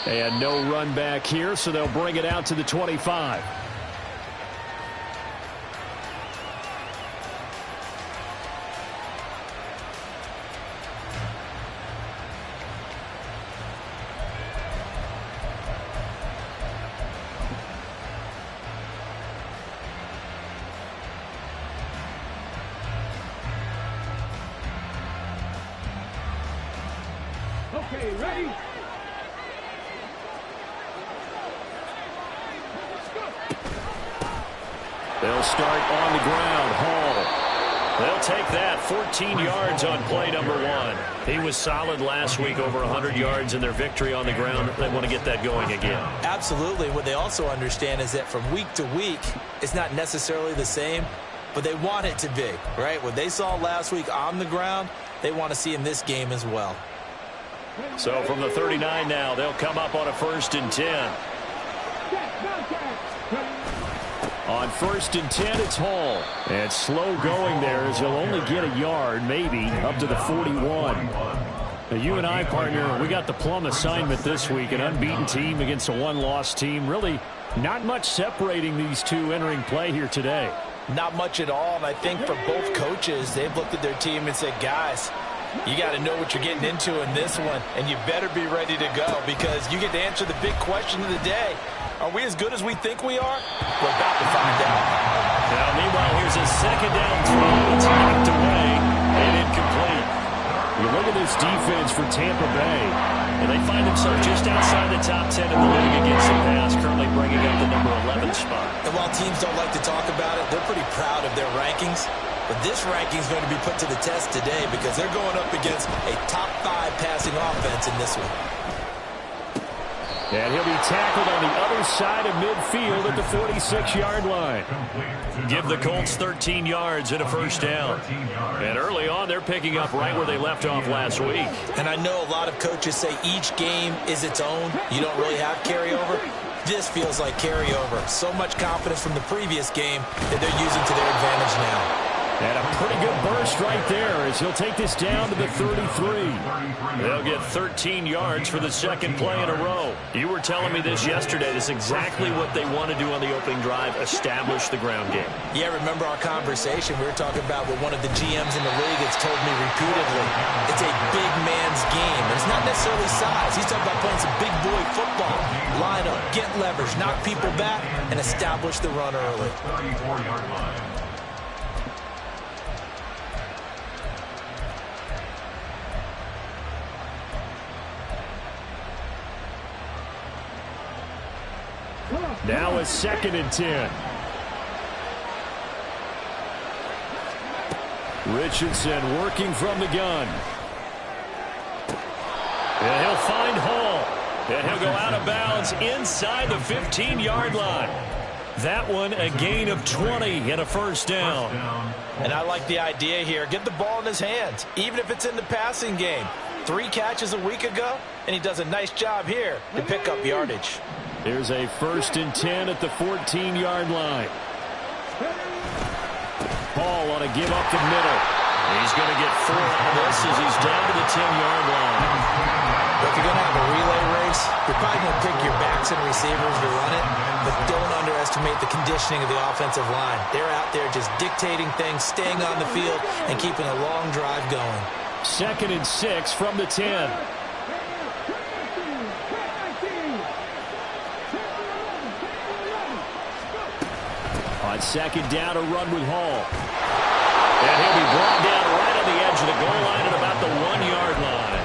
And no run back here, so they'll bring it out to the 25. Okay, ready? They'll start on the ground. Hall. They'll take that. 14 yards on play number 1. He was solid last week, over 100 yards in their victory on the ground. They want to get that going again. Absolutely. What they also understand is that from week to week, it's not necessarily the same, but they want it to be, right? What they saw last week on the ground, they want to see in this game as well. So from the 39 now, they'll come up on a 1st and 10. On 1st and 10, it's Hall. And slow going there as he'll only get a yard, maybe, up to the 41. Now, you and I, partner, we got the plum assignment this week. An unbeaten team against a one-loss team. Really not much separating these two entering play here today. Not much at all, and I think for both coaches, they've looked at their team and said, guys, you got to know what you're getting into in this one, and you better be ready to go because you get to answer the big question of the day. Are we as good as we think we are? We're about to find out. Now, meanwhile, here's a 2nd down throw. It's knocked away and incomplete. You look at this defense for Tampa Bay, and they find themselves just outside the top 10 in the league against the pass, currently bringing up the number 11 spot. And while teams don't like to talk about it, they're pretty proud of their rankings. But this ranking is going to be put to the test today because they're going up against a top 5 passing offense in this one. And he'll be tackled on the other side of midfield at the 46-yard line. Give the Colts 13 yards and a 1st down. And early on, they're picking up right where they left off last week. And I know a lot of coaches say each game is its own. You don't really have carryover. This feels like carryover. So much confidence from the previous game that they're using to their advantage now. And a pretty good burst right there as he'll take this down to the 33. They'll get 13 yards for the 2nd play in a row. You were telling me this yesterday. This is exactly what they want to do on the opening drive, establish the ground game. Yeah, remember our conversation. We were talking about what one of the GMs in the league has told me repeatedly. It's a big man's game. It's not necessarily size. He's talking about playing some big boy football. Line up, get leverage, knock people back, and establish the run early. 34-yard line. Now a 2nd and 10. Richardson working from the gun. And he'll find Hall. And he'll go out of bounds inside the 15-yard line. That one a gain of 20 and a 1st down. And I like the idea here. Get the ball in his hands, even if it's in the passing game. 3 catches a week ago, and he does a nice job here to pick up yardage. Here's a 1st and 10 at the 14-yard line. Hall on a give up the middle. He's going to get 4 out of this as he's down to the 10-yard line. If you're going to have a relay race, you're probably going to pick your backs and receivers to run it, but don't underestimate the conditioning of the offensive line. They're out there just dictating things, staying on the field, and keeping a long drive going. 2nd and 6 from the 10. On 2nd down, a run with Hall. And he'll be brought down right on the edge of the goal line at about the 1-yard line.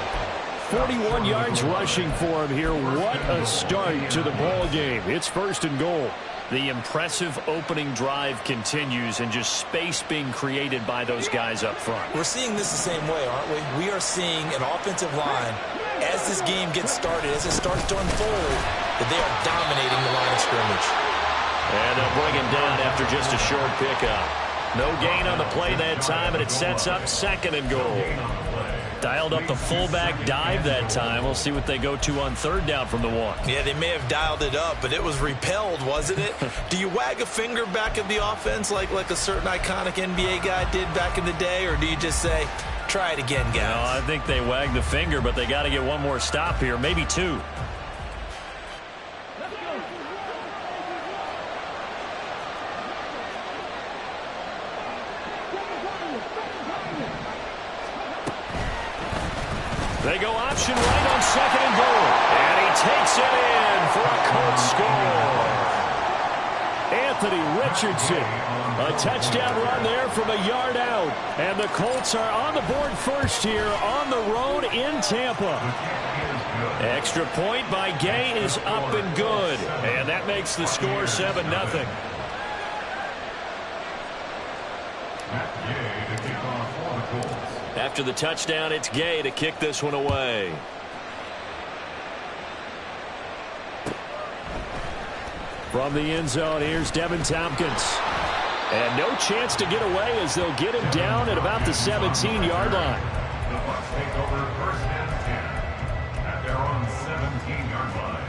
41 yards rushing for him here. What a start to the ball game. It's 1st and goal. The impressive opening drive continues and just space being created by those guys up front. We're seeing this the same way, aren't we? We are seeing an offensive line, as this game gets started, as it starts to unfold, that they are dominating the line of scrimmage. And they'll bring him down after just a short pickup. No gain on the play that time, and it sets up 2nd and goal. Dialed up the fullback dive that time. We'll see what they go to on 3rd down from the 1. Yeah, they may have dialed it up, but it was repelled, wasn't it? Do you wag a finger back at the offense like a certain iconic NBA guy did back in the day, or do you just say, try it again, guys? No, I think they wagged the finger, but they got to get one more stop here, maybe 2. They go option right on second and goal. And he takes it in for a Colts score. Anthony Richardson. A touchdown run there from a yard out. And the Colts are on the board first here on the road in Tampa. Extra point by Gay is up and good. And that makes the score 7-0. After the touchdown, it's Gay to kick this one away. From the end zone, here's Devin Tompkins. And no chance to get away as they'll get him down at about the 17-yard line. The Bucs take over first and 10 at their own 17-yard line.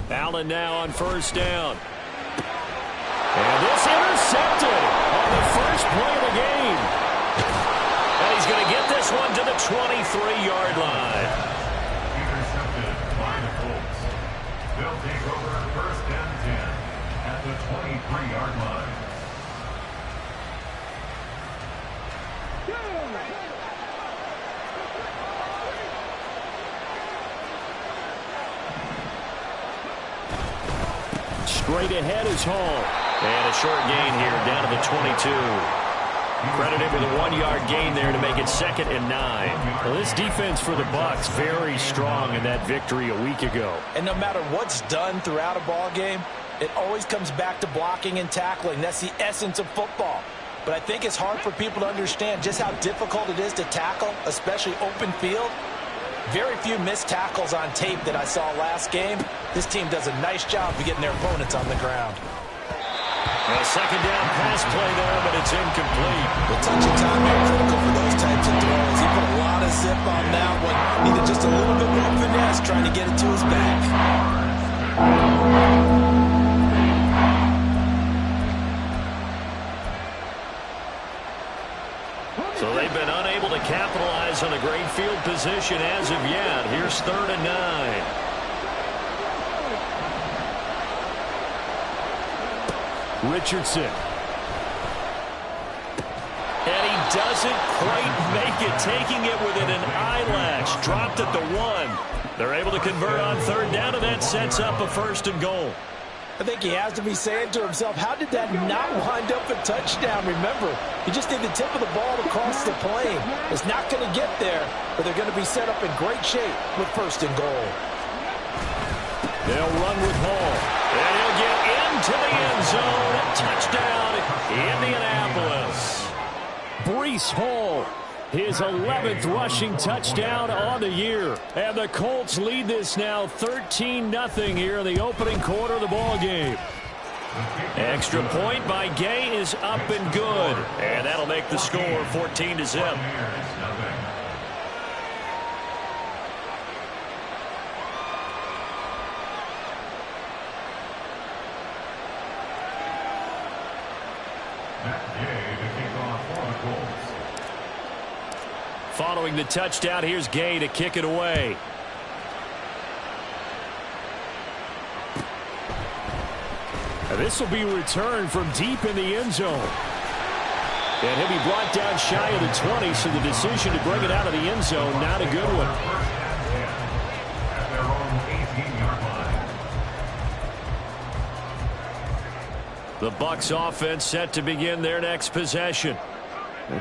Allen now on first down. And this intercepted on the first play of the game. And he's going to get this one to the 23-yard line. Intercepted by the Colts. They'll take over first and 10 at the 23-yard line. Straight ahead is Hall. And a short gain here down to the 22. Credited with a 1-yard gain there to make it 2nd and 9. Well, this defense for the Bucs very strong in that victory a week ago. And no matter what's done throughout a ball game, it always comes back to blocking and tackling. That's the essence of football. But I think it's hard for people to understand just how difficult it is to tackle, especially open field. Very few missed tackles on tape that I saw last game. This team does a nice job of getting their opponents on the ground. A second down pass play there, but it's incomplete. The touching time is critical for those types of throws. He put a lot of zip on that one. Needed just a little bit more finesse trying to get it to his back. So they've been unable to capitalize on a great field position as of yet. Here's 3rd and 9. Richardson. And he doesn't quite make it, taking it within an eyelash. Dropped at the 1. They're able to convert on 3rd down, and that sets up a 1st and goal. I think he has to be saying to himself, how did that not wind up a touchdown? Remember, he just did the tip of the ball across the plane. It's not going to get there, but they're going to be set up in great shape with 1st and goal. They'll run with Hall. And he'll get into the end zone. Touchdown, Indianapolis. Breece Hall, his 11th rushing touchdown on the year. And the Colts lead this now 13-0 here in the opening quarter of the ball game. Extra point by Gay is up and good. And that'll make the score 14-0. Following the touchdown, here's Gay to kick it away. And this will be returned from deep in the end zone. And he'll be brought down shy of the 20, so the decision to bring it out of the end zone, not a good one. The Bucs offense set to begin their next possession.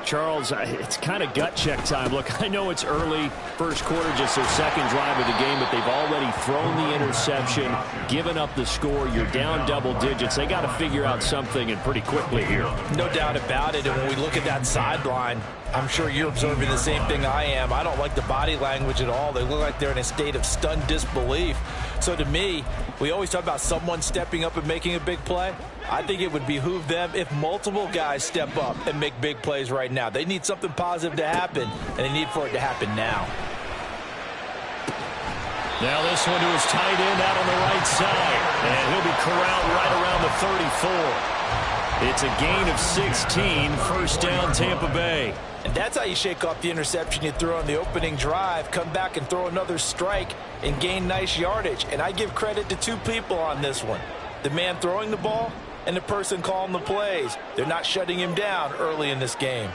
Charles, it's kind of gut check time. Look, I know it's early, first quarter, just their second drive of the game, but they've already thrown the interception, given up the score. You're down double digits. They got to figure out something, and pretty quickly here. No doubt about it, and when we look at that sideline, I'm sure you're observing the same thing I am. I don't like the body language at all. They look like they're in a state of stunned disbelief. So to me, we always talk about someone stepping up and making a big play. I think it would behoove them if multiple guys step up and make big plays right now. They need something positive to happen, and they need for it to happen now. Now this one to his tight end out on the right side. And he'll be corralled right around the 34. It's a gain of 16, first down Tampa Bay. And that's how you shake off the interception you threw on the opening drive, come back and throw another strike and gain nice yardage. And I give credit to two people on this one. The man throwing the ball and the person calling the plays. They're not shutting him down early in this game.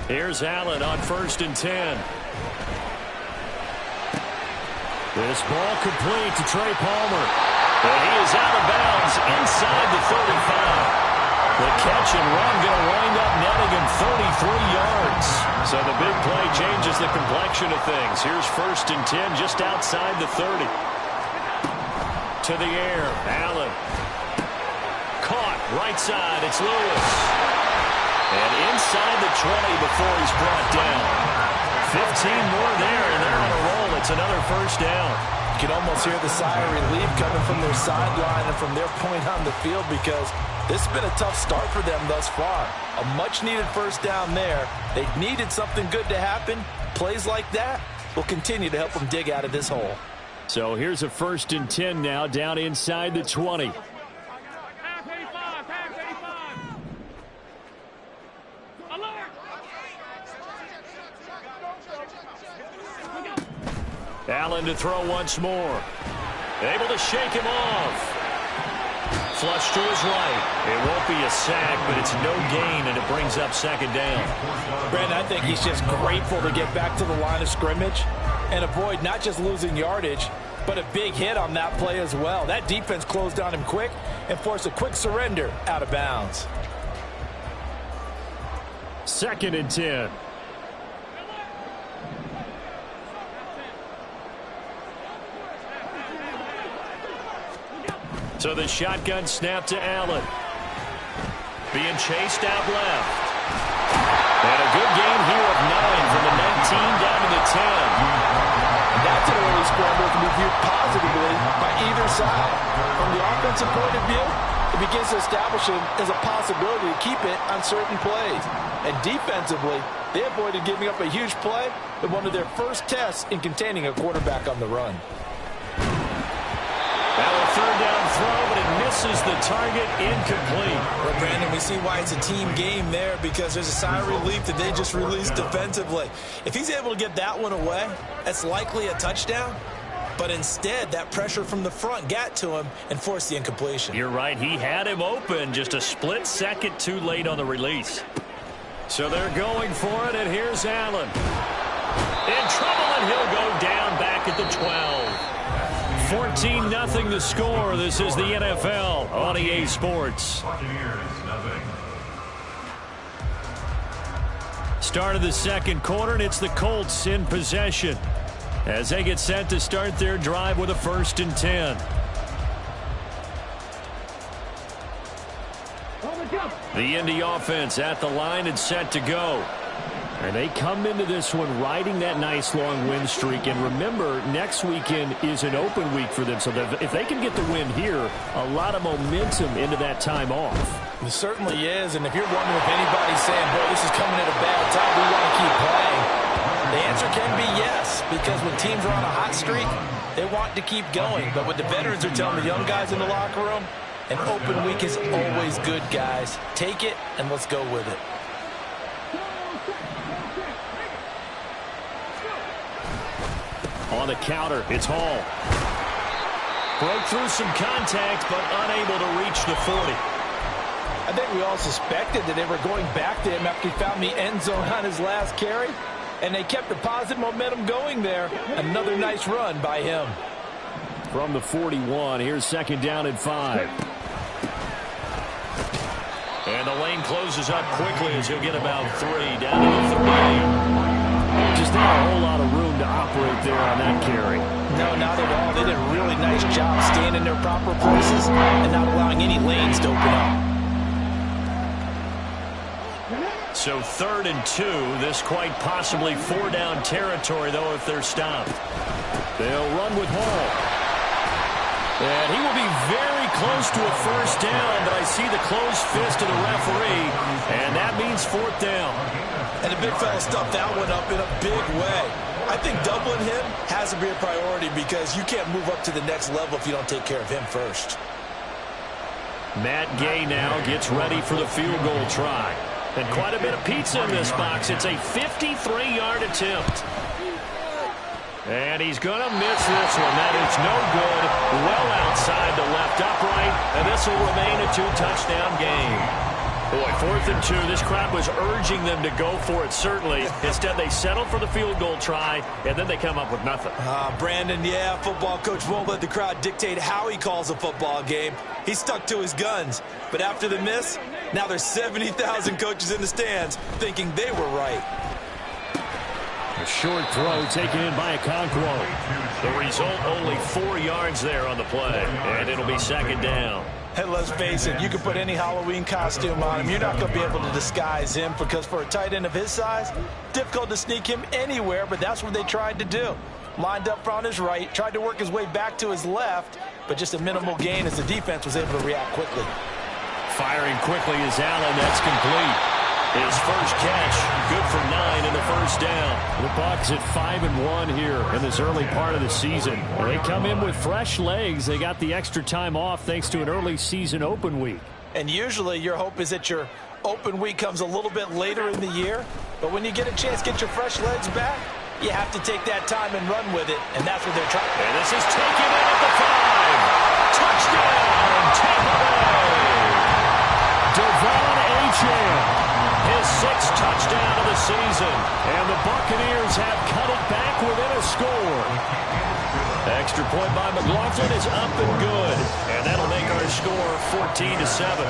Here's Allen on 1st and 10. This ball complete to Trey Palmer. And he is out of bounds inside the 35. The catch and run going to wind up netting him 33 yards. So the big play changes the complexion of things. Here's 1st and 10 just outside the 30. To the air, Allen. Caught, right side, it's Lewis. And inside the 20 before he's brought down. 15 more there, and they're on a roll. It's another first down. You can almost hear the sigh of relief coming from their sideline and from their point on the field because this has been a tough start for them thus far. A much-needed first down there. They needed something good to happen. Plays like that will continue to help them dig out of this hole. So here's a 1st and 10 now down inside the 20. Allen to throw once more. Able to shake him off. Flush to his right. It won't be a sack, but it's no gain, and it brings up 2nd down. Brandon, I think he's just grateful to get back to the line of scrimmage and avoid not just losing yardage, but a big hit on that play as well. That defense closed on him quick and forced a quick surrender out of bounds. 2nd and 10. So the shotgun snap to Allen. Being chased out left. And a good game here of 9 from the 19 down to the 10. That's an early scramble that can be viewed positively by either side. From the offensive point of view, it begins to establish it as a possibility to keep it on certain plays. And defensively, they avoided giving up a huge play in one of their first tests in containing a quarterback on the run. Now a 3rd down throw, but it misses the target, incomplete. Well, Brandon, we see why it's a team game there because there's a sigh of relief that they just released defensively. If he's able to get that one away, that's likely a touchdown. But instead, that pressure from the front got to him and forced the incompletion. You're right. He had him open, just a split second too late on the release. So they're going for it, and here's Allen. In trouble, and he'll go down back at the 12. 14-0 the score. This is the NFL on EA Sports. Start of the 2nd quarter, and it's the Colts in possession as they get set to start their drive with a 1st and 10. The Indy offense at the line and set to go. And they come into this one riding that nice long win streak. And remember, next weekend is an open week for them. So if they can get the win here, a lot of momentum into that time off. It certainly is. And if you're wondering if anybody's saying, boy, this is coming at a bad time, we want to keep playing, the answer can be yes. Because when teams are on a hot streak, they want to keep going. But what the veterans are telling the young guys in the locker room, an open week is always good, guys. Take it and let's go with it. On the counter, it's Hall. Broke through some contact, but unable to reach the 40. I think we all suspected that they were going back to him after he found the end zone on his last carry, and they kept the positive momentum going there. Another nice run by him. From the 41, here's 2nd down and 5. And the lane closes up quickly as he'll get about 3 down to the 38. Just not a whole lot of room to operate there on that carry. No, not at all. They did a really nice job staying in their proper places and not allowing any lanes to open up. So 3rd and 2. This quite possibly 4-down territory, though, if they're stopped. They'll run with Hall. And he will be very close to a first down, but I see the closed fist of the referee, and that means fourth down. And the big fella stuffed that one up in a big way. I think doubling him has to be a priority because you can't move up to the next level if you don't take care of him first. Matt Gay now gets ready for the field goal try. And quite a bit of pizza in this box. It's a 53-yard attempt. And he's going to miss this one. That is no good. Well outside the left upright. And this will remain a two-touchdown game. Boy, 4th and 2. This crowd was urging them to go for it, certainly. Instead, they settled for the field goal try, and then they come up with nothing. Brandon, yeah, football coach won't let the crowd dictate how he calls a football game. He stuck to his guns. But after the miss, now there's 70,000 coaches in the stands thinking they were right. A short throw taken in by Okonkwo. The result, only 4 yards there on the play, and it'll be second down. Hey, let's face it, you can put any Halloween costume on him. You're not going to be able to disguise him because for a tight end of his size, difficult to sneak him anywhere, but that's what they tried to do. Lined up on his right, tried to work his way back to his left, but just a minimal gain as the defense was able to react quickly. Firing quickly is Allen. That's complete. His first catch, good for 9 in the first down. The Bucs at 5-1 here in this early part of the season. They come in with fresh legs. They got the extra time off thanks to an early season open week. And usually your hope is that your open week comes a little bit later in the year. But when you get a chance to get your fresh legs back, you have to take that time and run with it. And that's what they're trying. And this is taken in at the 5. Touchdown, Tampa Bay. Devon Achane. His 6th touchdown of the season. And the Buccaneers have cut it back within a score. Extra point by McLaughlin is up and good. And that'll make our score 14-7.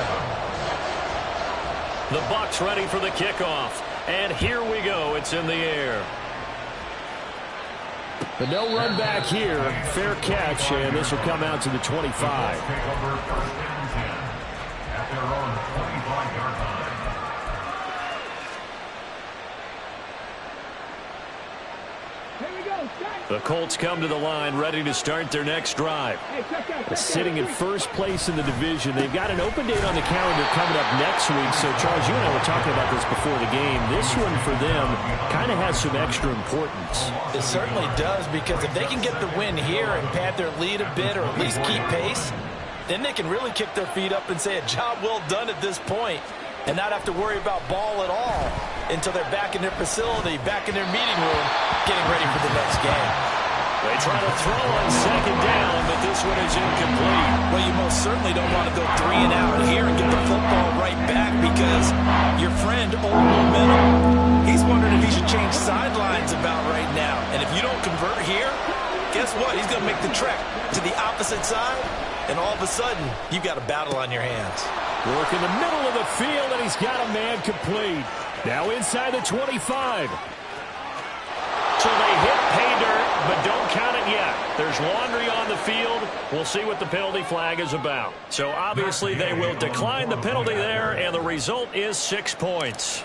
The Bucs ready for the kickoff. And here we go. It's in the air. But no run back here. Fair catch, and this will come out to the 25. At their own 25-yard line. The Colts come to the line ready to start their next drive. Sitting in first place in the division. They've got an open date on the calendar coming up next week. So, Charles, you and I were talking about this before the game. This one for them kind of has some extra importance. It certainly does, because if they can get the win here and pad their lead a bit or at least keep pace, then they can really kick their feet up and say a job well done at this point and not have to worry about ball at all until they're back in their facility, back in their meeting room, getting ready for the next game. They try to throw on second down, but this one is incomplete. Well, you most certainly don't want to go 3 and out here and get the football right back because your friend, Old Momentum, he's wondering if he should change sidelines about right now. And if you don't convert here, guess what? He's going to make the trek to the opposite side, and all of a sudden, you've got a battle on your hands. Work in the middle of the field, and he's got a man complete. Now inside the 25. So they hit pay dirt, but don't count it yet. There's laundry on the field. We'll see what the penalty flag is about. So obviously they will decline the penalty there, and the result is 6 points.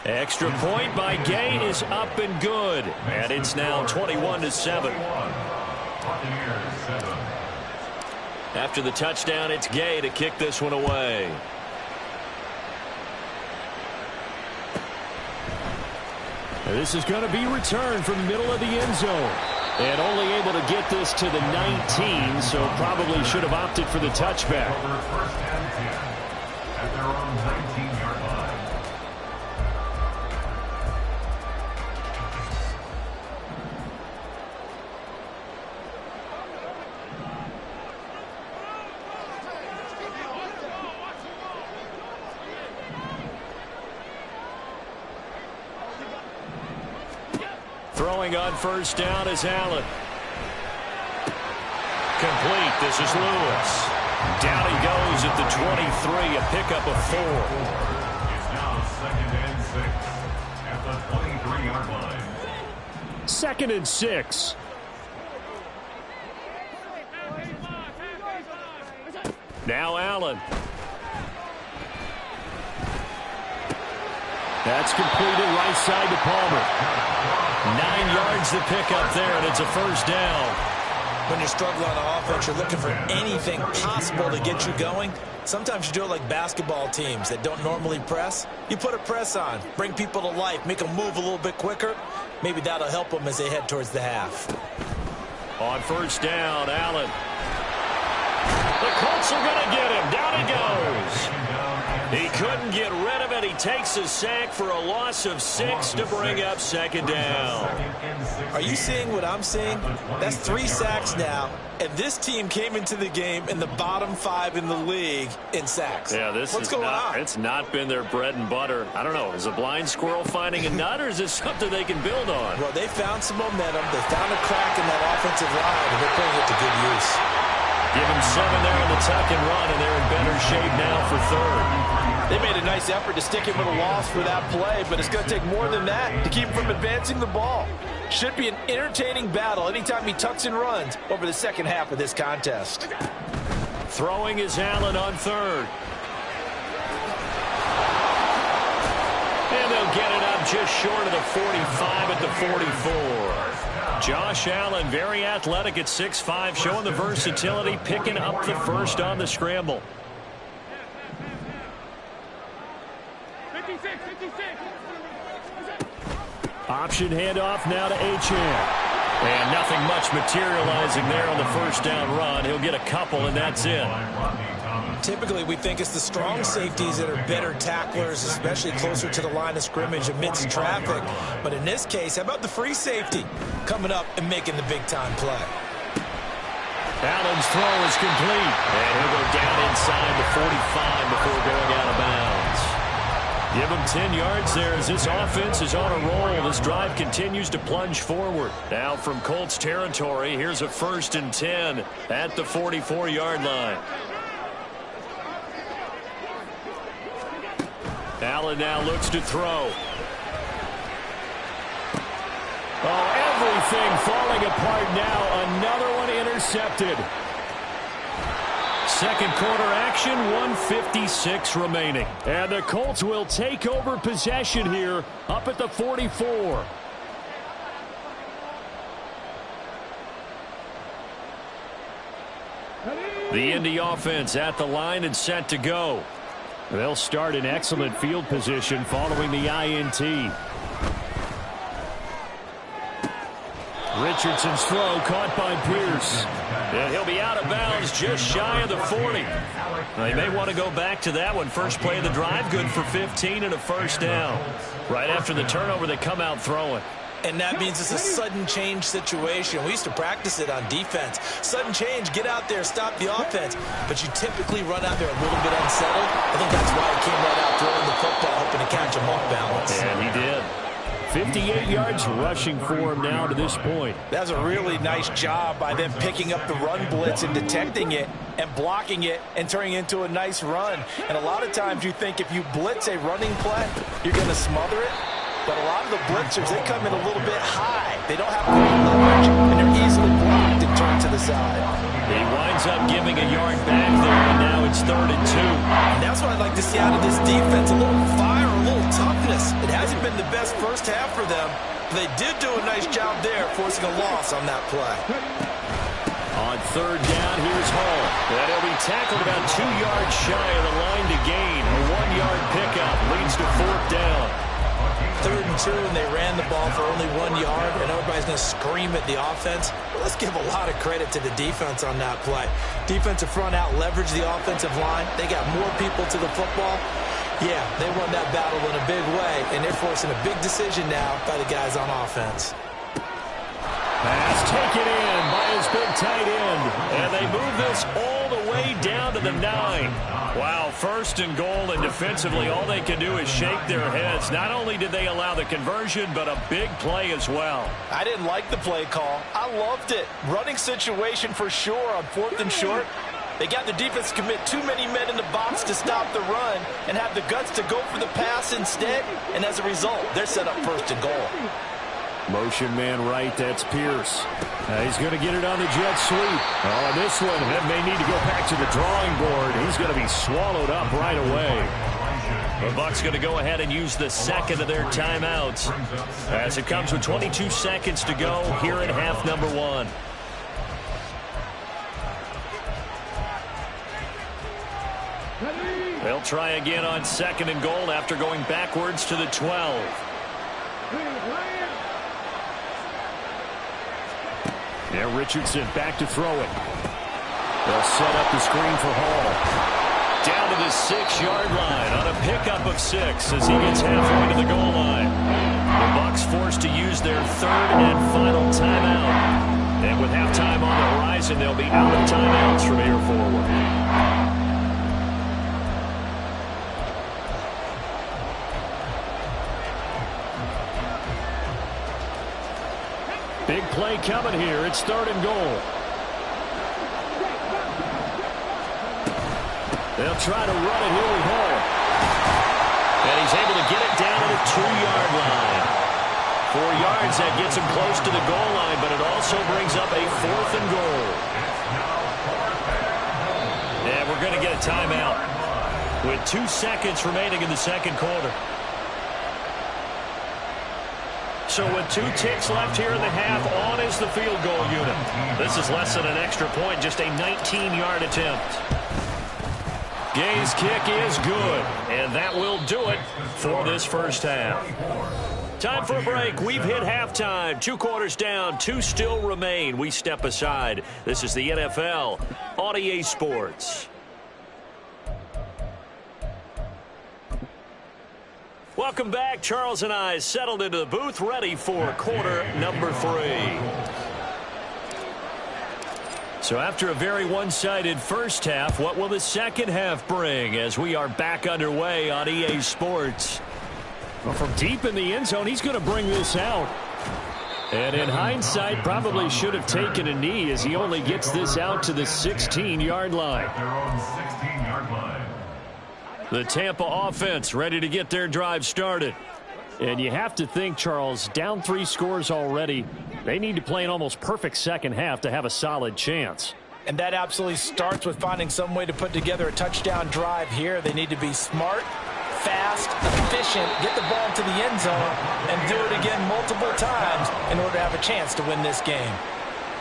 Extra point by Gay is up and good. And it's now 21-7. After the touchdown, it's Gay to kick this one away. This is going to be returned from the middle of the end zone. And only able to get this to the 19, so probably should have opted for the touchback. First and 10 at their own 19-yard line. Throwing on first down is Allen. Complete. This is Lewis. Down he goes at the 23, a pickup of 4. It's now 2nd and 6 at the 23-yard line. 2nd and 6. Now Allen. That's completed right side to Palmer. 9 yards to pick up there, and it's a first down. When you're struggling on offense, you're looking for anything possible to get you going. Sometimes you do it like basketball teams that don't normally press. You put a press on, bring people to life, make them move a little bit quicker. Maybe that'll help them as they head towards the half. On first down, Allen. The Colts are going to get him. Down he goes. He couldn't get rid of it. He takes a sack for a loss of 6 to bring up second down. Are you seeing what I'm seeing? That's 3 sacks now, and this team came into the game in the bottom 5 in the league in sacks. Yeah, what's going on? It's not been their bread and butter. I don't know. Is a blind squirrel finding a nut, or is this something they can build on? Well, they found some momentum. They found a crack in that offensive line, and they're putting it to good use. Give them 7 there in the tuck and run, and they're in better shape now for third. They made a nice effort to stick him with a loss for that play, but it's going to take more than that to keep him from advancing the ball. Should be an entertaining battle anytime he tucks and runs over the second half of this contest. Throwing is Allen on third. And they'll get it up just short of the 45 at the 44. Josh Allen, very athletic at 6'5", showing the versatility, picking up the first on the scramble. 56. Option handoff now to Achane. And nothing much materializing there on the first down run. He'll get a couple, and that's it. Typically, we think it's the strong safeties that are better tacklers, especially closer to the line of scrimmage amidst traffic. But in this case, how about the free safety coming up and making the big-time play? Allen's throw is complete. And he'll go down inside the 45 before going out of bounds. Give him 10 yards there as this offense is on a roll. This drive continues to plunge forward. Now from Colts territory, here's a 1st and 10 at the 44-yard line. Allen now looks to throw. Oh, everything falling apart now. Another one intercepted. Second quarter action, 1:56 remaining. And the Colts will take over possession here up at the 44. The Indy offense at the line and set to go. They'll start in excellent field position following the INT. Richardson's throw caught by Pierce. And he'll be out of bounds just shy of the 40. They may want to go back to that one. First play of the drive, good for 15 and a first down. Right after the turnover, they come out throwing. And that means it's a sudden change situation. We used to practice it on defense. Sudden change, get out there, stop the offense. But you typically run out there a little bit unsettled. I think that's why he came right out throwing the football, hoping to catch him off balance. And he did. 58 yards rushing for him now to this point. That's a really nice job by them picking up the run blitz and detecting it and blocking it and turning it into a nice run. And a lot of times you think if you blitz a running play, you're going to smother it. But a lot of the blitzers, they come in a little bit high. They don't have great leverage, and they're easily blocked and turned to the side. He winds up giving a yard back there, and now it's 3rd and 2. And that's what I'd like to see out of this defense, a little fire, a little toughness. It hasn't been the best first half for them, but they did do a nice job there, forcing a loss on that play. On 3rd down, here's Hall. And he'll be tackled about 2 yards shy of the line to gain. A 1-yard pickup leads to 4th down. 3rd and 2, and they ran the ball for only 1 yard, and everybody's going to scream at the offense. Well, let's give a lot of credit to the defense on that play. Defensive front out leveraged the offensive line. They got more people to the football. Yeah, they won that battle in a big way, and they're forcing a big decision now by the guys on offense. Pass taken in by his big tight end, and they move this all the way down to the 9. Wow, 1st and goal, and defensively all they can do is shake their heads. Not only did they allow the conversion, but a big play as well. I didn't like the play call. I loved it. Running situation for sure on 4th and short. They got the defense to commit too many men in the box to stop the run and have the guts to go for the pass instead, and as a result, they're set up 1st and goal. Motion man right, that's Pierce. He's going to get it on the jet sweep. Oh, this one, that may need to go back to the drawing board. He's going to be swallowed up right away. The Bucs going to go ahead and use the second of their timeouts as it comes with 22 seconds to go here at half number 1. try again on 2nd and goal after going backwards to the 12. Now Richardson back to throw it. They'll set up the screen for Hall. Down to the 6-yard line on a pickup of 6 as he gets halfway to the goal line. The Bucs forced to use their 3rd and final timeout. And with halftime on the horizon, they'll be out of timeouts from here forward. Big play coming here. It's 3rd and goal. They'll try to run it here with Hall. And he's able to get it down to the 2-yard line. 4 yards, that gets him close to the goal line, but it also brings up a 4th and goal. And we're going to get a timeout with 2 seconds remaining in the 2nd quarter. So with 2 ticks left here in the half, on is the field goal unit. This is less than an extra point, just a 19-yard attempt. Gay's kick is good, and that will do it for this first half. Time for a break. We've hit halftime. 2 quarters down, 2 still remain. We step aside. This is the NFL on EA Sports. Welcome back. Charles and I settled into the booth, ready for quarter number 3. So after a very one-sided first half, what will the second half bring as we are back underway on EA Sports? Well, from deep in the end zone, he's going to bring this out. And in hindsight, probably should have taken a knee as he only gets this out to the 16-yard line. Their own 16-yard line. The Tampa offense ready to get their drive started. And you have to think, Charles, down 3 scores already. They need to play an almost perfect second half to have a solid chance. And that absolutely starts with finding some way to put together a touchdown drive here. They need to be smart, fast, efficient, get the ball to the end zone, and do it again multiple times in order to have a chance to win this game.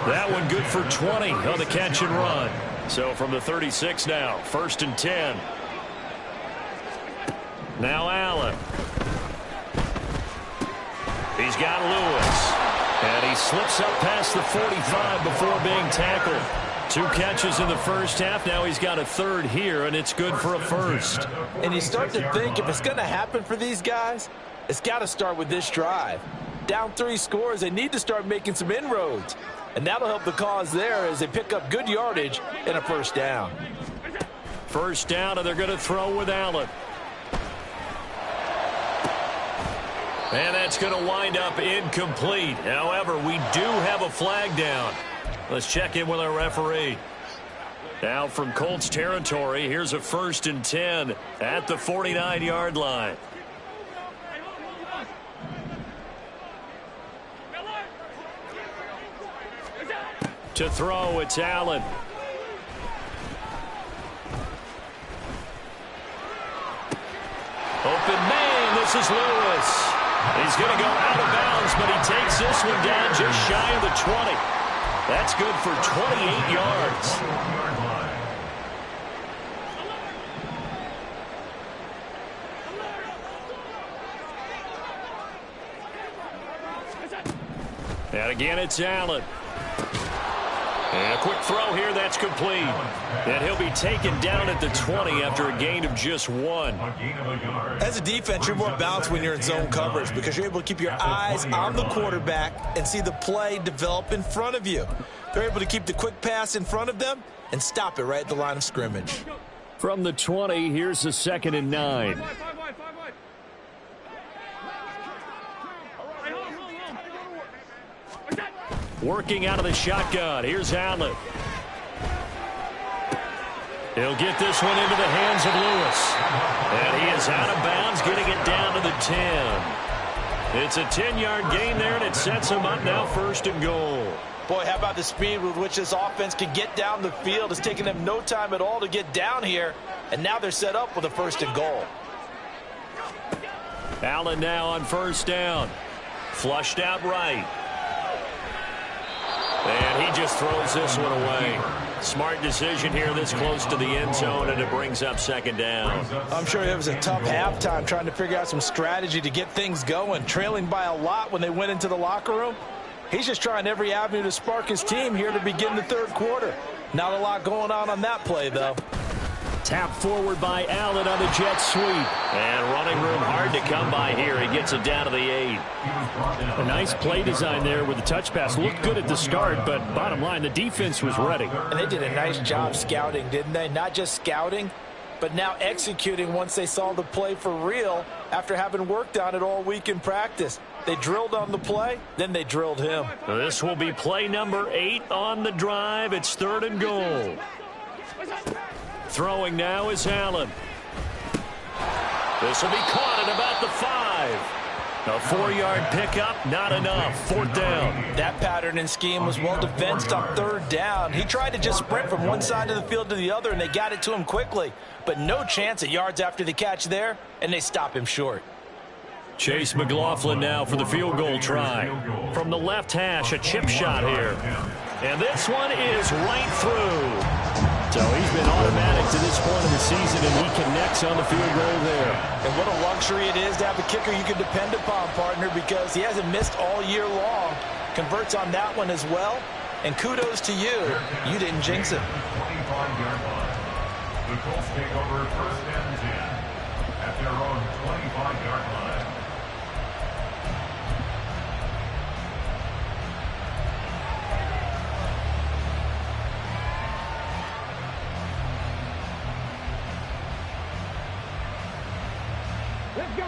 That one good for 20 on the catch and run. So from the 36 now, 1st and 10. Now Allen. He's got Lewis. And he slips up past the 45 before being tackled. 2 catches in the first half. Now he's got a 3rd here, and it's good for a 1st. And you start to think if it's going to happen for these guys, it's got to start with this drive. Down 3 scores, they need to start making some inroads. And that'll help the cause there as they pick up good yardage and a 1st down. 1st down, and they're going to throw with Allen. And that's going to wind up incomplete. However, we do have a flag down. Let's check in with our referee. Now from Colts territory, here's a 1st and 10 at the 49-yard line. To throw, it's Allen. Open man, this is Lewis. He's going to go out of bounds, but he takes this one down just shy of the 20. That's good for 28 yards. And again, it's Allen. And a quick throw here, that's complete. And he'll be taken down at the 20 after a gain of just 1. As a defense, you're more balanced when you're in zone coverage because you're able to keep your eyes on the quarterback and see the play develop in front of you. They're able to keep the quick pass in front of them and stop it right at the line of scrimmage. From the 20, here's the 2nd and 9. Working out of the shotgun. Here's Allen. He'll get this one into the hands of Lewis. And he is out of bounds, getting it down to the 10. It's a 10-yard gain there, and it sets him up now 1st and goal. Boy, how about the speed with which this offense can get down the field? It's taken them no time at all to get down here, and now they're set up with a 1st and goal. Allen now on 1st down. Flushed out right. And he just throws this one away. Smart decision here this close to the end zone, and it brings up second down. I'm sure it was a tough halftime trying to figure out some strategy to get things going. Trailing by a lot when they went into the locker room. He's just trying every avenue to spark his team here to begin the third quarter. Not a lot going on that play, though. Tap forward by Allen on the jet sweep. And running room hard to come by here. He gets it down to the 8. A nice play design there with the touch pass. Looked good at the start, but bottom line, the defense was ready. And they did a nice job scouting, didn't they? Not just scouting, but now executing once they saw the play for real after having worked on it all week in practice. They drilled on the play, then they drilled him. This will be play number 8 on the drive. It's 3rd and goal. Throwing now is Allen. This will be caught at about the 5. A 4-yard pickup, not enough. 4th down. That pattern and scheme was well defensed on 3rd down. He tried to just sprint from one side of the field to the other, and they got it to him quickly. But no chance at yards after the catch there, and they stop him short. Chase McLaughlin now for the field goal try. From the left hash, a chip shot here. And this one is right through. So he's been automatic to this point of the season, and he connects on the field goal there. And what a luxury it is to have a kicker you can depend upon, partner, because he hasn't missed all year long. Converts on that one as well. And kudos to you. You didn't jinx it. 25-yard line. The Colts take over 1st and 10 at their own 25-yard line.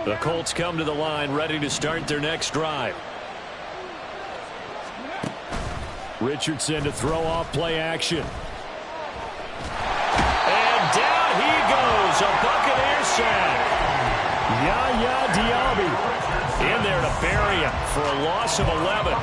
The Colts come to the line ready to start their next drive. Richardson to throw off play action. And down he goes. A Buccaneer sack. Yaya Diaby in there to bury him for a loss of 11.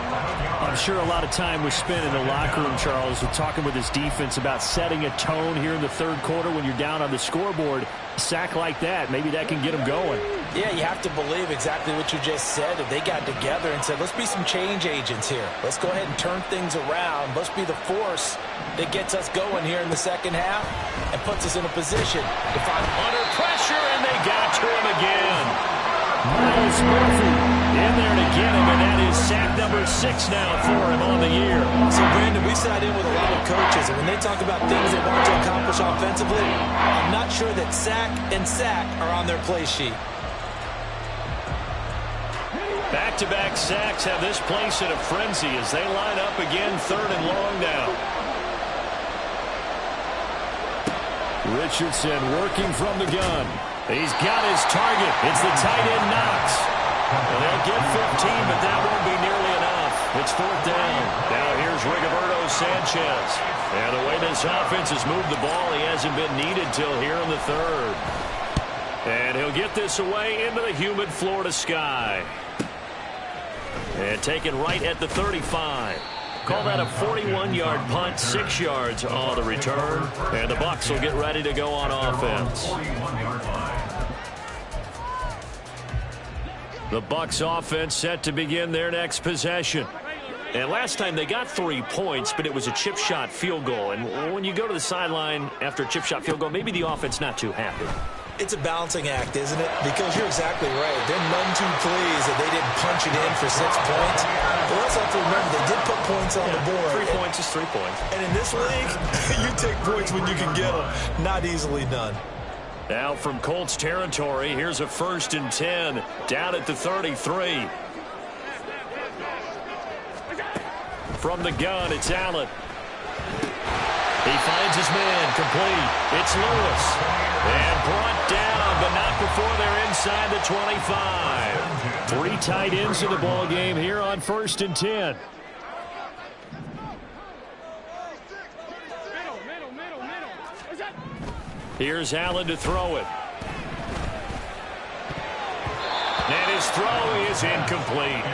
I'm sure a lot of time was spent in the locker room, Charles, with talking with his defense about setting a tone here in the third quarter when you're down on the scoreboard. A sack like that, maybe that can get him going. Yeah, you have to believe exactly what you just said. If they got together and said, let's be some change agents here. Let's go ahead and turn things around. Let's be the force that gets us going here in the second half and puts us in a position to find under pressure, and they got to him again. Miles Murphy in there to get him, and that is sack number 6 now for him on the year. So, Brandon, we sat in with a lot of coaches, and when they talk about things they want to accomplish offensively, I'm not sure that sack and sack are on their play sheet. Back-to-back sacks have this place in a frenzy as they line up again 3rd and long now. Richardson working from the gun. He's got his target. It's the tight end Knox. And they'll get 15, but that won't be nearly enough. It's 4th down. Now here's Rigoberto Sanchez. And the way this offense has moved the ball, he hasn't been needed till here in the 3rd. And he'll get this away into the humid Florida sky. And taken right at the 35. Call that a 41-yard punt, 6 yards on the return. And the Bucs will get ready to go on offense. The Bucs offense set to begin their next possession. And last time they got 3 points, but it was a chip shot field goal. And when you go to the sideline after a chip shot field goal, maybe the offense not too happy. It's a balancing act, isn't it? Because you're exactly right. They're none too pleased that they didn't punch it in for 6 points. But also have to remember they did put points on the board. 3 points is 3 points. And in this league, you take points when you can get them. Not easily done. Now from Colts territory, here's a 1st and 10 down at the 33. From the gun, it's Allen. He finds his man, complete. It's Lewis. And brought down, but not before they're inside the 25. 3 tight ends in the ball game here on 1st and 10. Here's Allen to throw it. And his throw is incomplete.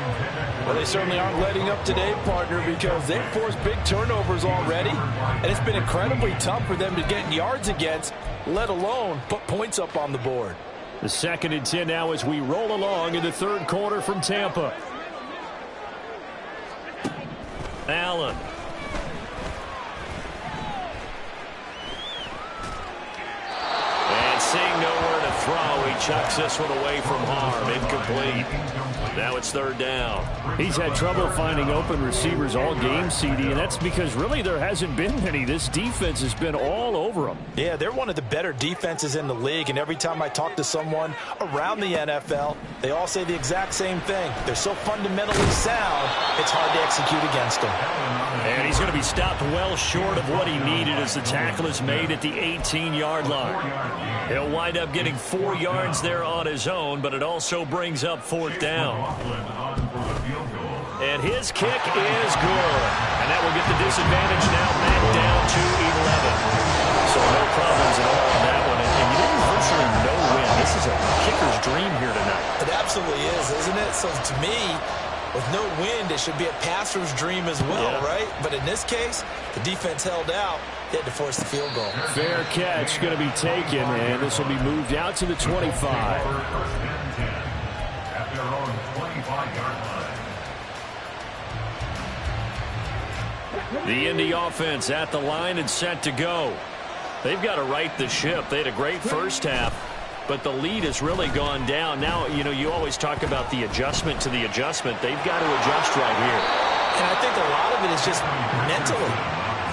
Well, they certainly aren't letting up today, partner, because they've forced big turnovers already. And it's been incredibly tough for them to get yards against, let alone put points up on the board. The 2nd and 10 now as we roll along in the 3rd quarter from Tampa. Allen seeing nowhere to throw. He chucks this one away from harm. Incomplete. Now it's third down. He's had trouble finding open receivers all game, CD, and that's because really there hasn't been many. This defense has been all over them. Yeah, they're one of the better defenses in the league, and every time I talk to someone around the NFL, they all say the exact same thing. They're so fundamentally sound, it's hard to execute against them. And he's going to be stopped well short of what he needed as the tackle is made at the 18-yard line. He'll wind up getting 4 yards there on his own, but it also brings up fourth down. And his kick is good. And that will get the disadvantage now back down to 11. So no problems at all on that one. And you didn't virtually no win. This is a kicker's dream here tonight. It absolutely is, isn't it? So to me, with no wind, it should be a passer's dream as well, right? But in this case, the defense held out. They had to force the field goal. Fair catch going to be taken, and this will be moved out to the 25. At their own 25-yard line. The Indy offense at the line and set to go. They've got to right the ship. They had a great first half, but the lead has really gone down. Now, you always talk about the adjustment to the adjustment. They've got to adjust right here. And I think a lot of it is just mentally.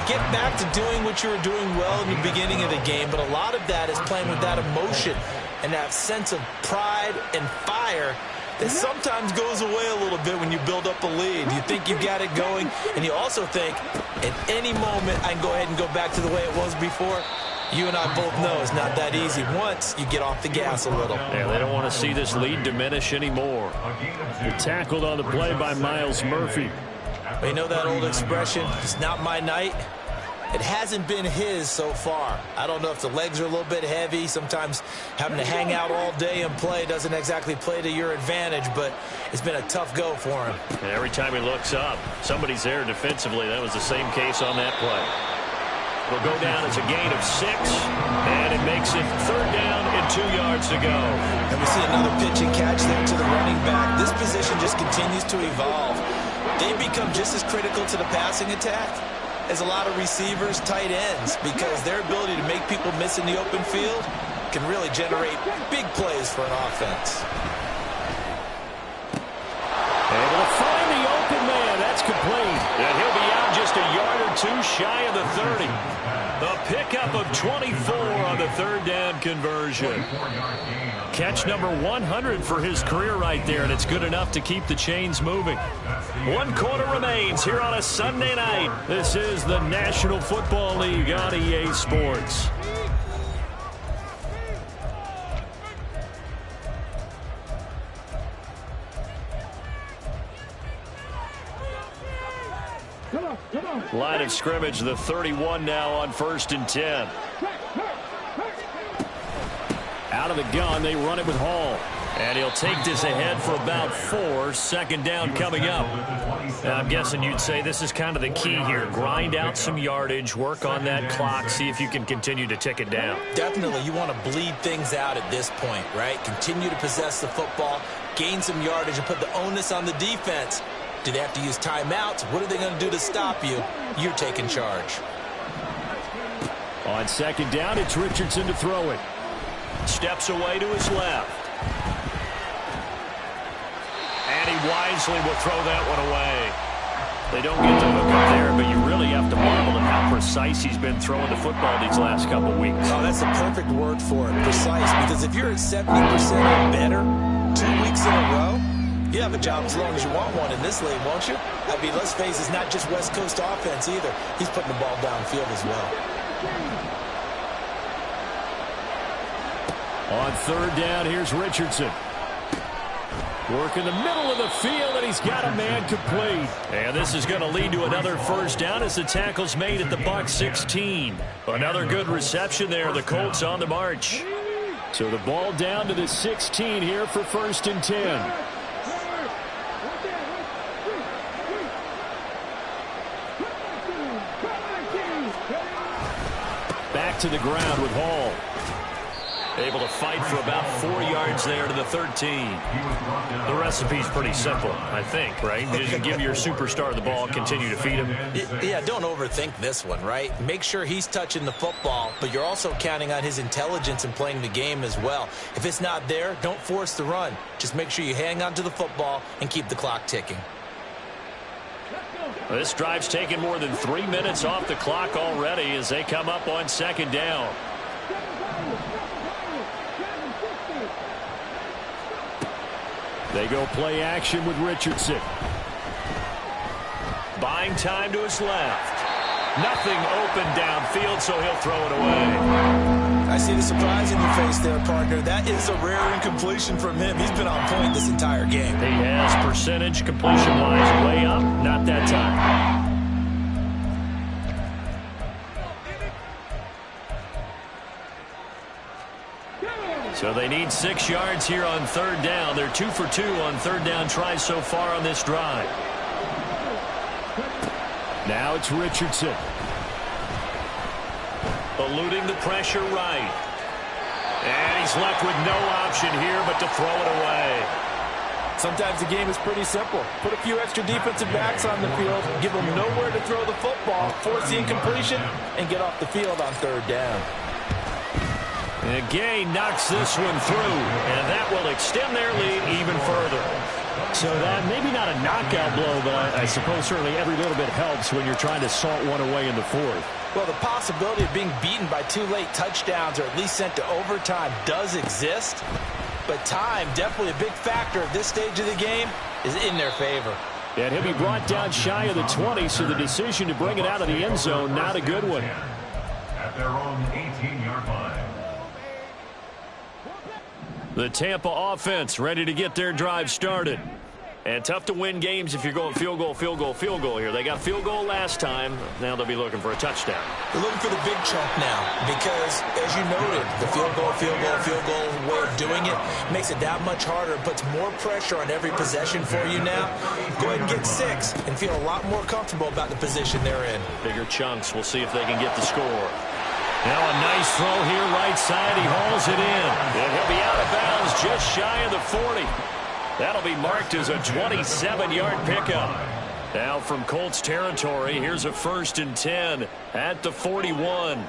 Get back to doing what you were doing well in the beginning of the game, but a lot of that is playing with that emotion and that sense of pride and fire that sometimes goes away a little bit when you build up a lead. You think you've got it going, and you also think at any moment I can go ahead and go back to the way it was before. You and I both know it's not that easy once you get off the gas a little. Yeah, they don't want to see this lead diminish anymore. They're tackled on the play by Miles Murphy. You know that old expression, it's not my night? It hasn't been his so far. I don't know if the legs are a little bit heavy. Sometimes having to hang out all day and play doesn't exactly play to your advantage, but it's been a tough go for him. And every time he looks up, somebody's there defensively. That was the same case on that play. It'll go down as a gain of 6, and it makes it third down and 2 yards to go. And we see another pitch and catch there to the running back. This position just continues to evolve. They become just as critical to the passing attack as a lot of receivers, tight ends, because their ability to make people miss in the open field can really generate big plays for an offense. Able to find the open man. That's complete. And he'll be out just a yard or 2 shy of the 30. The pickup of 24 on the third down conversion. Catch number 100 for his career right there, and it's good enough to keep the chains moving. 1 quarter remains here on a Sunday night. This is the National Football League on EA Sports. Line of scrimmage, the 31 now on 1st and 10. Out of the gun, they run it with Hall. And he'll take this ahead for about 4. Second down coming up. Now, I'm guessing you'd say this is kind of the key here. Grind out some yardage, work on that clock, see if you can continue to tick it down. Definitely, you want to bleed things out at this point, right? Continue to possess the football, gain some yardage, and put the onus on the defense. Do they have to use timeouts? What are they going to do to stop you? You're taking charge. On second down, it's Richardson to throw it. Steps away to his left. And he wisely will throw that one away. They don't get to hook up there, but you really have to marvel at how precise he's been throwing the football these last couple weeks. Oh, that's the perfect word for it, precise, because if you're at 70% or better 2 weeks in a row, you have a job as long as you want one in this league, won't you? I mean, let's face it, it's not just West Coast offense either. He's putting the ball downfield as well. On third down, here's Richardson. Work in the middle of the field, and he's got a man complete. And this is going to lead to another first down as the tackle's made at the Bucs 16. Another good reception there. The Colts on the march. So the ball down to the 16 here for 1st and 10. Back to the ground with Hall. Able to fight for about 4 yards there to the 13. The recipe's pretty simple, I think, right? You just give your superstar the ball, continue to feed him. Yeah, don't overthink this one, right? Make sure he's touching the football, but you're also counting on his intelligence in playing the game as well. If it's not there, don't force the run. Just make sure you hang on to the football and keep the clock ticking. This drive's taken more than 3 minutes off the clock already as they come up on second down. They go play action with Richardson. Buying time to his left. Nothing open downfield, so he'll throw it away. I see the surprise in your face there, partner. That is a rare incompletion from him. He's been on point this entire game. He has percentage completion-wise way up. Not that time. So they need 6 yards here on third down. They're 2 for 2 on third down tries so far on this drive. Now it's Richardson. Eluding the pressure right. And he's left with no option here but to throw it away. Sometimes the game is pretty simple. Put a few extra defensive backs on the field, give them nowhere to throw the football, force the incompletion, and get off the field on third down. And Goi knocks this one through, and that will extend their lead even further. So that maybe not a knockout blow, but I suppose certainly every little bit helps when you're trying to salt one away in the fourth. Well, the possibility of being beaten by 2 late touchdowns or at least sent to overtime does exist, but time, definitely a big factor at this stage of the game, is in their favor. And he'll be brought down shy of the 20, so the decision to bring it out of the end zone, not a good one. At their own 18-yard line. The Tampa offense ready to get their drive started. And tough to win games if you're going field goal, field goal, field goal here. They got field goal last time. Now they'll be looking for a touchdown. They're looking for the big chunk now because, as you noted, the field goal way of doing it makes it that much harder, puts more pressure on every possession for you now. Go ahead and get 6 and feel a lot more comfortable about the position they're in. Bigger chunks. We'll see if they can get the score. Now a nice throw here right side. He hauls it in. And he'll be out of bounds just shy of the 40. That'll be marked as a 27-yard pickup. Now from Colts territory, here's a 1st and 10 at the 41.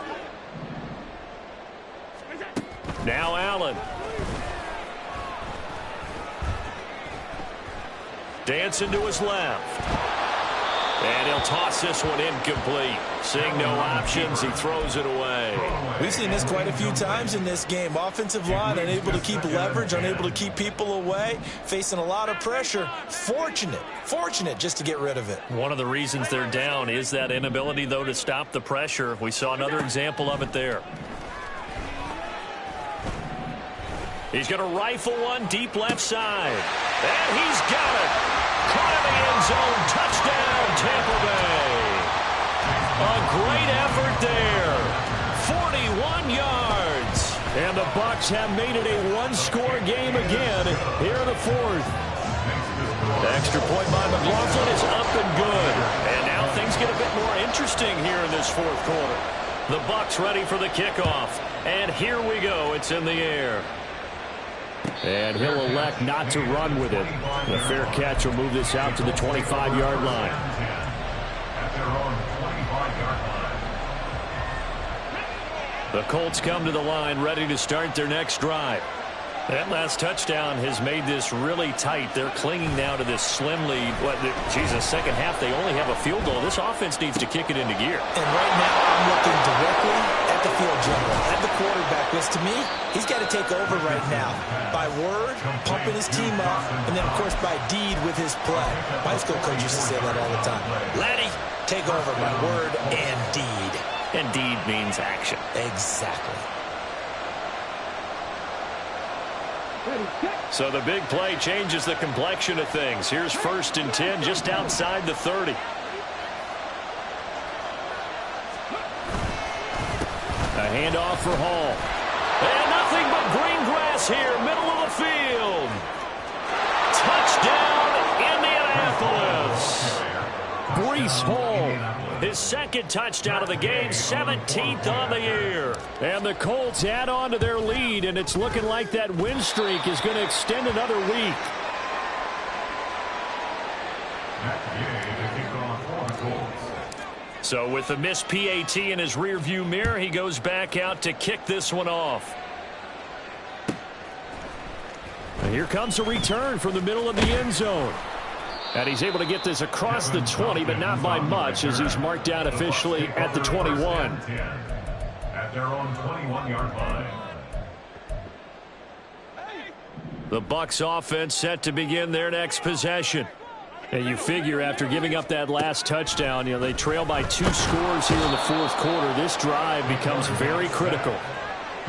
Now Allen. Dancing to his left. And he'll toss this one incomplete. Seeing no options, he throws it away. We've seen this quite a few times in this game. Offensive line unable to keep leverage, unable to keep people away, facing a lot of pressure. Fortunate just to get rid of it. One of the reasons they're down is that inability, though, to stop the pressure. We saw another example of it there. He's going to rifle one deep left side. And he's got it. Caught in the end zone. Touchdown, Tampa Bay. A great effort there. 41 yards. And the Bucs have made it a one-score game again here in the fourth. The extra point by McLaughlin is up and good. And now things get a bit more interesting here in this fourth quarter. The Bucs ready for the kickoff. And here we go. It's in the air. And he'll elect not to run with it. The fair catch will move this out to the 25-yard line. At their own 25-yard line. The Colts come to the line ready to start their next drive. That last touchdown has made this really tight. They're clinging now to this slim lead. Second half, they only have a field goal. This offense needs to kick it into gear. And right now, I'm looking directly at the field general, at the quarterback, because to me, he's got to take over right now. By word, pumping his team up, and then, of course, by deed with his play. My high school coach used to say that all the time. Laddie, take over by word and deed. And deed means action. Exactly. So the big play changes the complexion of things. Here's 1st and 10 just outside the 30. A handoff for Hall. And nothing but green grass here, middle of the field. Touchdown, Indianapolis. Breece Hall. His second touchdown of the game, 17th on the year. And the Colts add on to their lead, and it's looking like that win streak is going to extend another week. So with the missed PAT in his rearview mirror, he goes back out to kick this one off. And here comes a return from the middle of the end zone. And he's able to get this across the 20, but not by much, as he's marked down officially at the 21. At their own 21-yard line. The Bucs offense set to begin their next possession. And you figure after giving up that last touchdown, they trail by 2 scores here in the fourth quarter. This drive becomes very critical.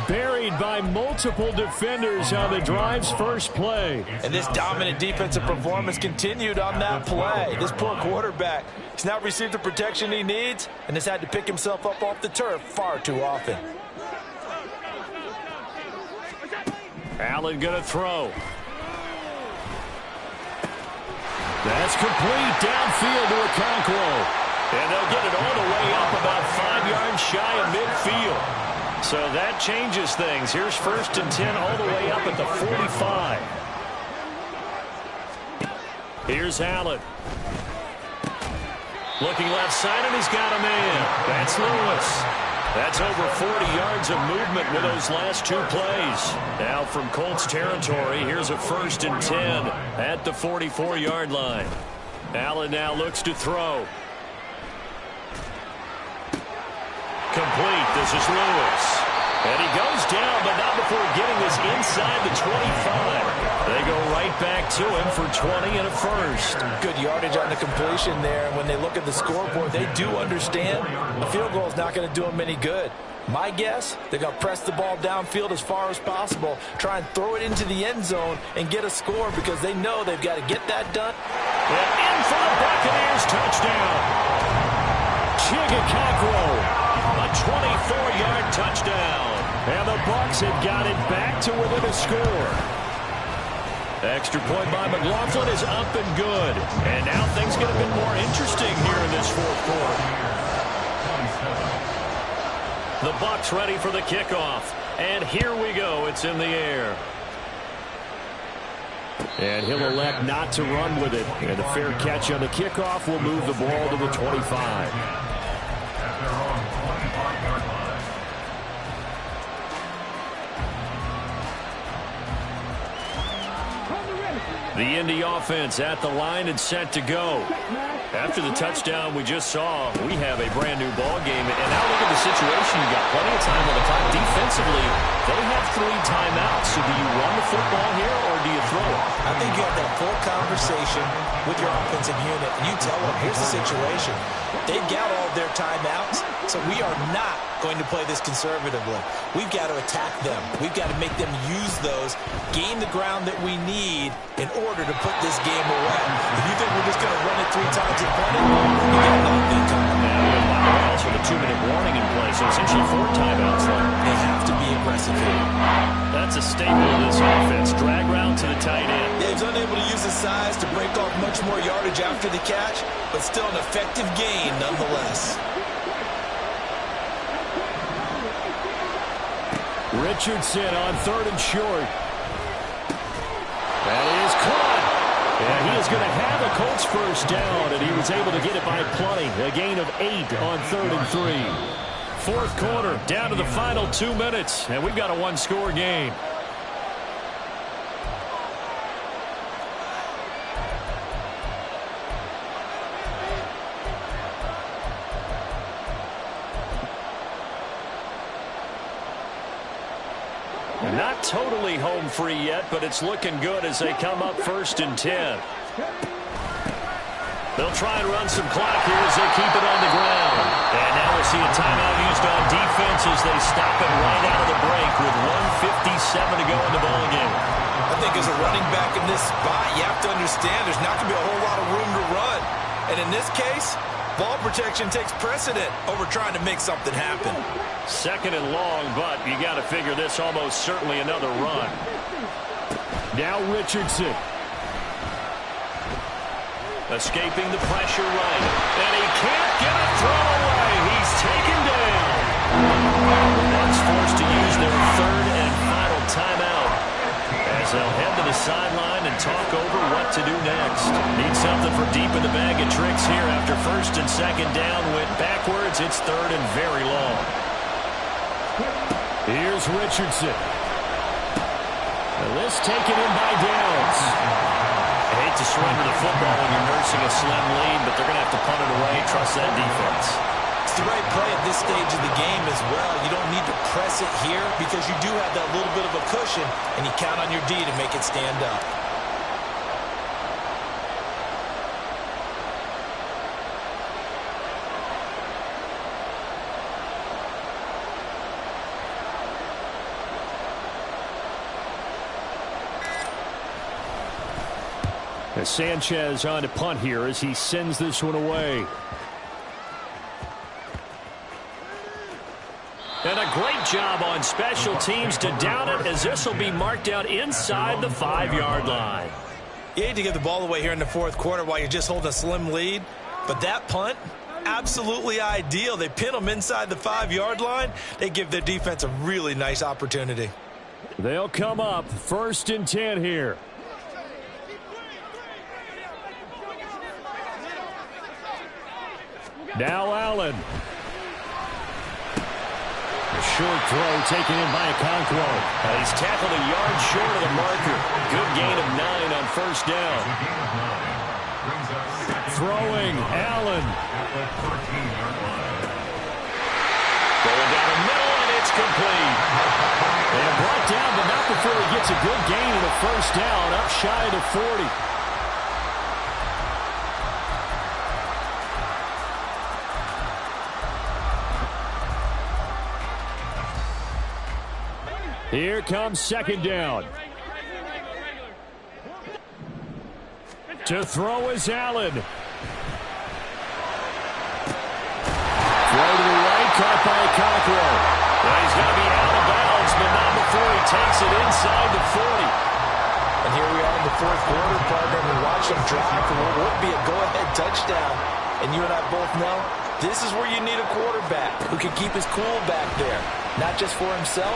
Buried by multiple defenders on the drive's first play. And this dominant defensive performance continued on that play. This poor quarterback, he's not received the protection he needs and has had to pick himself up off the turf far too often. Allen going to throw. That's complete downfield to Okonkwo. And they'll get it all the way up about 5 yards shy of midfield. So that changes things. Here's 1st and 10 all the way up at the 45. Here's Allen. Looking left side, and he's got a man. That's Lewis. That's over 40 yards of movement with those last 2 plays. Now from Colts territory, here's a 1st and 10 at the 44-yard line. Allen now looks to throw. Complete. This is Lewis. And he goes down, but not before getting this inside the 25. They go right back to him for 20 and a 1st. Good yardage on the completion there. And when they look at the scoreboard, they do understand a field goal is not going to do them any good. My guess, they're going to press the ball downfield as far as possible, try and throw it into the end zone and get a score because they know they've got to get that done. And in for the Buccaneers touchdown. Okonkwo. A 24-yard touchdown. And the Bucs had got it back to within a score. Extra point by McLaughlin is up and good. And now things get a bit more interesting here in this fourth quarter. The Bucs ready for the kickoff. And here we go. It's in the air. And he'll elect not to run with it. And a fair catch on the kickoff will move the ball to the 25. The Indy offense at the line and set to go. After the touchdown we just saw, we have a brand new ball game. And now look at the situation. You got plenty of time on the clock. Defensively, they have 3 timeouts. So do you run the football here or do you throw it? I think you have that full conversation with your offensive unit. And you tell them, here's the situation. They've got all their timeouts, so we are not going to play this conservatively. We've got to attack them. We've got to make them use those, gain the ground that we need in order to put this game away. If you think we're just going to run it 3 times and punt it, you got nothing coming. Yeah, also the 2-minute warning in play, so essentially 4 timeouts left. They have to be aggressive here. That's a staple of this offense. Drag route to the tight end. Yeah, he's unable to use his size to break off much more yardage after the catch, but still an effective gain nonetheless. Richardson on 3rd and short. That is caught. And he is going to have a Colts first down, and he was able to get it by plenty. A gain of 8 on 3rd and 3. Fourth quarter, down to the final 2 minutes, and we've got a 1-score game. Not totally home free yet, but it's looking good as they come up 1st and 10. They'll try and run some clock here as they keep it on the ground. And now we'll see a timeout used on defense as they stop it right out of the break with 1:57 to go in the ballgame. I think as a running back in this spot, you have to understand there's not going to be a whole lot of room to run. And in this case, ball protection takes precedent over trying to make something happen. 2nd and long, but you got to figure this almost certainly another run. Now Richardson. Escaping the pressure right. And he as they'll head to the sideline and talk over what to do next. Need something from deep in the bag of tricks here after first and second down went backwards. It's third and very long. Here's Richardson. Now this taken in by Downs. I hate to surrender the football when you're nursing a slim lead, but they're going to have to punt it away. Trust that defense. It's the right play at this stage of the game as well. You don't need to press it here because you do have that little bit of a cushion, and you count on your D to make it stand up. As Sanchez on to punt here as he sends this one away. And a great job on special teams to down it, as this will be marked out inside the 5-yard line. You hate to give the ball away here in the fourth quarter while you're just holding a slim lead, but that punt, absolutely ideal. They pin them inside the 5-yard line. They give their defense a really nice opportunity. They'll come up first and 10 here. Now Allen. A short throw taken in by Okonkwo. He's tackled a yard short of the marker. Good gain of 9 on first down. Throwing Allen. Going down the middle, and it's complete. And brought down, but not before he gets a good gain of the first down, up shy of the 40. Here comes second down. To throw is Allen. Throw to the right, caught by Okonkwo. Well, he's going to be out of bounds, but not before he takes it inside the 40. And here we are in the fourth quarter, partner, and we watch them drive for what would be a go-ahead touchdown. And you and I both know this is where you need a quarterback who can keep his cool back there. Not just for himself,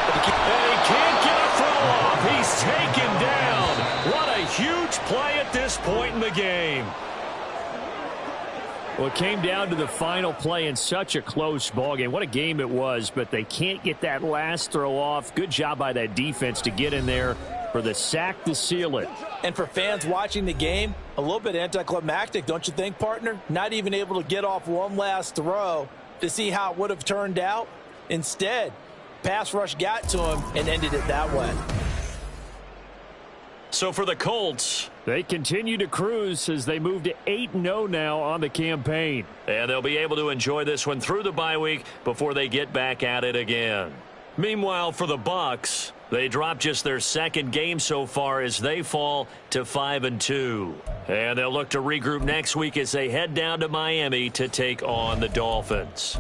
but to keep... And he can't get a throw off. He's taken down. What a huge play at this point in the game. Well, it came down to the final play in such a close ballgame. What a game it was, but they can't get that last throw off. Good job by that defense to get in there for the sack to seal it. And for fans watching the game, a little bit anticlimactic, don't you think, partner? Not even able to get off one last throw to see how it would have turned out. Instead, pass rush got to him and ended it that way. So for the Colts, they continue to cruise as they move to 8-0 now on the campaign. And they'll be able to enjoy this one through the bye week before they get back at it again. Meanwhile, for the Bucs, they drop just their second game so far as they fall to 5-2. And they'll look to regroup next week as they head down to Miami to take on the Dolphins.